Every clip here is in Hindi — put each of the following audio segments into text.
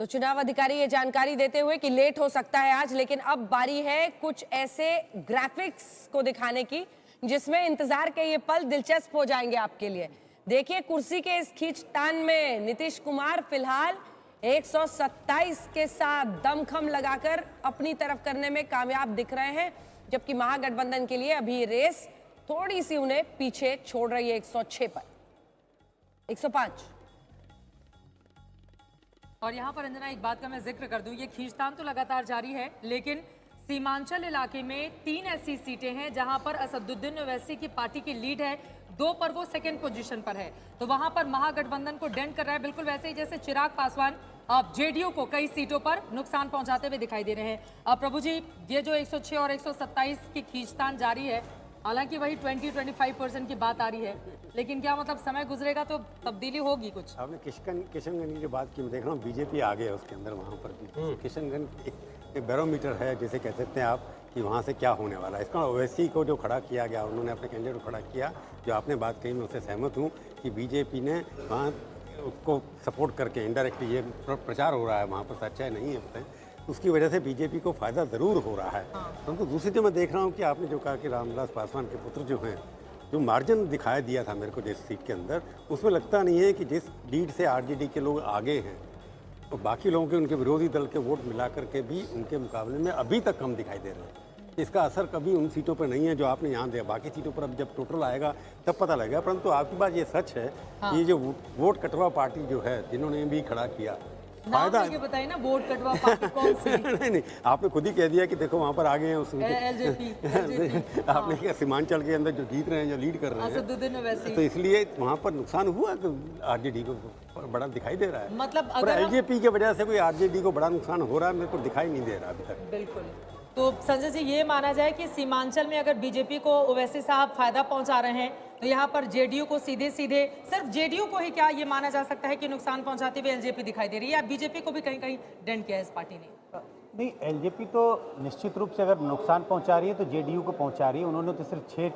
तो चुनाव अधिकारी ये जानकारी देते हुए कि लेट हो सकता है आज, लेकिन अब बारी है कुछ ऐसे ग्राफिक्स को दिखाने की जिसमें इंतजार के ये पल दिलचस्प हो जाएंगे आपके लिए। देखिए, कुर्सी के इस खींचतान में नीतीश कुमार फिलहाल 127 के साथ दमखम लगाकर अपनी तरफ करने में कामयाब दिख रहे हैं, जबकि महागठबंधन के लिए अभी रेस थोड़ी सी उन्हें पीछे छोड़ रही है 106 पर 105। और यहाँ पर अंजना एक बात का मैं जिक्र कर दूं, ये खींचतान तो लगातार जारी है, लेकिन सीमांचल इलाके में 3 ऐसी सीटें हैं जहां पर असदुद्दीन ओवैसी की पार्टी की लीड है, 2 पर वो सेकंड पोजीशन पर है, तो वहां पर महागठबंधन को डेंट कर रहा है, बिल्कुल वैसे ही जैसे चिराग पासवान अब जेडीयू को कई सीटों पर नुकसान पहुंचाते हुए दिखाई दे रहे हैं। अब प्रभु जी, ये जो 106 और 127 की खींचतान जारी है, हालांकि वही 20-25% की बात आ रही है, लेकिन क्या मतलब समय गुजरेगा तो तब्दीली होगी कुछ? आपने किशनगंज की जो बात की, मैं देख रहा हूँ बीजेपी आगे है उसके अंदर, वहाँ पर भी किशनगंज एक बैरोमीटर है, जैसे कह सकते हैं आप कि वहाँ से क्या होने वाला है। इसका ओवैसी को जो खड़ा किया गया, उन्होंने अपने कैंडिडेट को खड़ा किया, जो आपने बात कही मैं उससे सहमत हूँ कि बीजेपी ने वहाँ उसको सपोर्ट करके इनडायरेक्टली ये प्रचार हो रहा है, वहाँ पर सच्चाई नहीं है पता है, उसकी वजह से बीजेपी को फायदा ज़रूर हो रहा है। परंतु दूसरी जो मैं देख रहा हूँ कि आपने जो कहा कि रामविलास पासवान के पुत्र जो हैं, जो मार्जिन दिखाया दिया था मेरे को जिस सीट के अंदर, उसमें लगता नहीं है कि जिस लीड से आरजेडी के लोग आगे हैं, तो बाकी लोगों के उनके विरोधी दल के वोट मिला करके भी उनके मुकाबले में अभी तक कम दिखाई दे रहे हैं। इसका असर कभी उन सीटों पर नहीं है जो आपने यहाँ दिया, बाकी सीटों पर अब जब टोटल आएगा तब पता लगेगा। परंतु आपकी बात ये सच है कि ये जो वोट कटवा पार्टी जो है, जिन्होंने भी खड़ा किया, फायदा बताइए ना, वोट कटवा पार्टी कौन सी? नहीं, आपने खुद ही कह दिया कि देखो वहाँ पर आगे हैं उसमें एलजेपी आपने क्या सीमांचल के अंदर जो जीत रहे हैं, जो लीड कर रहे हैं, तो इसलिए वहाँ पर नुकसान हुआ तो आरजेडी को बड़ा दिखाई दे रहा है। मतलब अगर एलजेपी की वजह से कोई आरजेडी को बड़ा नुकसान हो रहा है, मेरे को दिखाई नहीं दे रहा अभी तक। बिल्कुल। तो संजय जी, ये माना जाए कि सीमांचल में अगर बीजेपी को ओवैसी साहब फायदा पहुंचा रहे हैं, तो यहाँ पर जेडीयू को सीधे सीधे सिर्फ जेडीयू को ही क्या ये माना जा सकता है कि नुकसान पहुंचाते हुए एलजेपी दिखाई दे रही है, या बीजेपी को भी कहीं कहीं डेंट किया है इस पार्टी ने? नहीं, एलजेपी तो निश्चित रूप से अगर नुकसान पहुंचा रही है तो जेडीयू को पहुंचा रही है। उन्होंने तो सिर्फ 6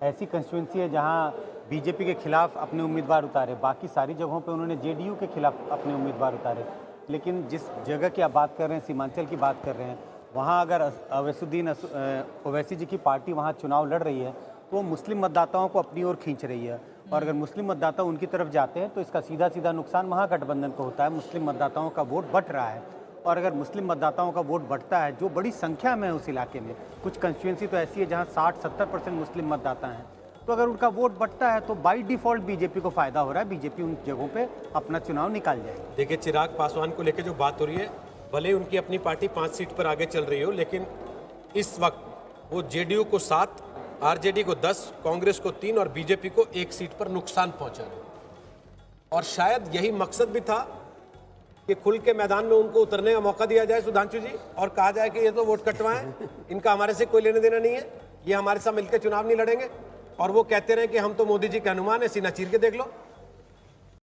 ऐसी कंस्टिट्यूंसी है जहां बीजेपी के खिलाफ अपने उम्मीदवार उतारे, बाकी सारी जगहों पे उन्होंने जेडीयू के खिलाफ अपने उम्मीदवार उतारे। लेकिन जिस जगह की आप बात कर रहे हैं, सीमांचल की बात कर रहे हैं, वहाँ अगर अवैसुद्दीन ओवैसी जी की पार्टी वहाँ चुनाव लड़ रही है तो वो मुस्लिम मतदाताओं को अपनी ओर खींच रही है, और अगर मुस्लिम मतदाता उनकी तरफ जाते हैं तो इसका सीधा सीधा नुकसान महागठबंधन को होता है। मुस्लिम मतदाताओं का वोट बढ़ रहा है, और अगर मुस्लिम मतदाताओं का वोट बढ़ता है, जो बड़ी संख्या में है उस इलाके में, कुछ कंस्टिट्यूंसी तो ऐसी है जहाँ 60-70% मुस्लिम मतदाता हैं, तो अगर उनका वोट बढ़ता है तो बाई डिफॉल्ट बीजेपी को फायदा हो रहा है, बीजेपी उन जगहों पर अपना चुनाव निकाल जाएगी। देखिए, चिराग पासवान को लेकर जो बात हो रही है, भले उनकी अपनी पार्टी 5 सीट पर आगे चल रही हो, लेकिन इस वक्त वो जेडीयू को 7, आरजेडी को 10, कांग्रेस को 3 और बीजेपी को 1 सीट पर नुकसान पहुंचा रहे। और शायद यही मकसद भी था कि खुल के मैदान में उनको उतरने का मौका दिया जाए सुधांशु जी, और कहा जाए कि ये तो वोट कटवाएं, इनका हमारे से कोई लेने देना नहीं है, ये हमारे साथ मिलकर चुनाव नहीं लड़ेंगे, और वो कहते रहे कि हम तो मोदी जी के हनुमान है, सीना चीर के देख लो।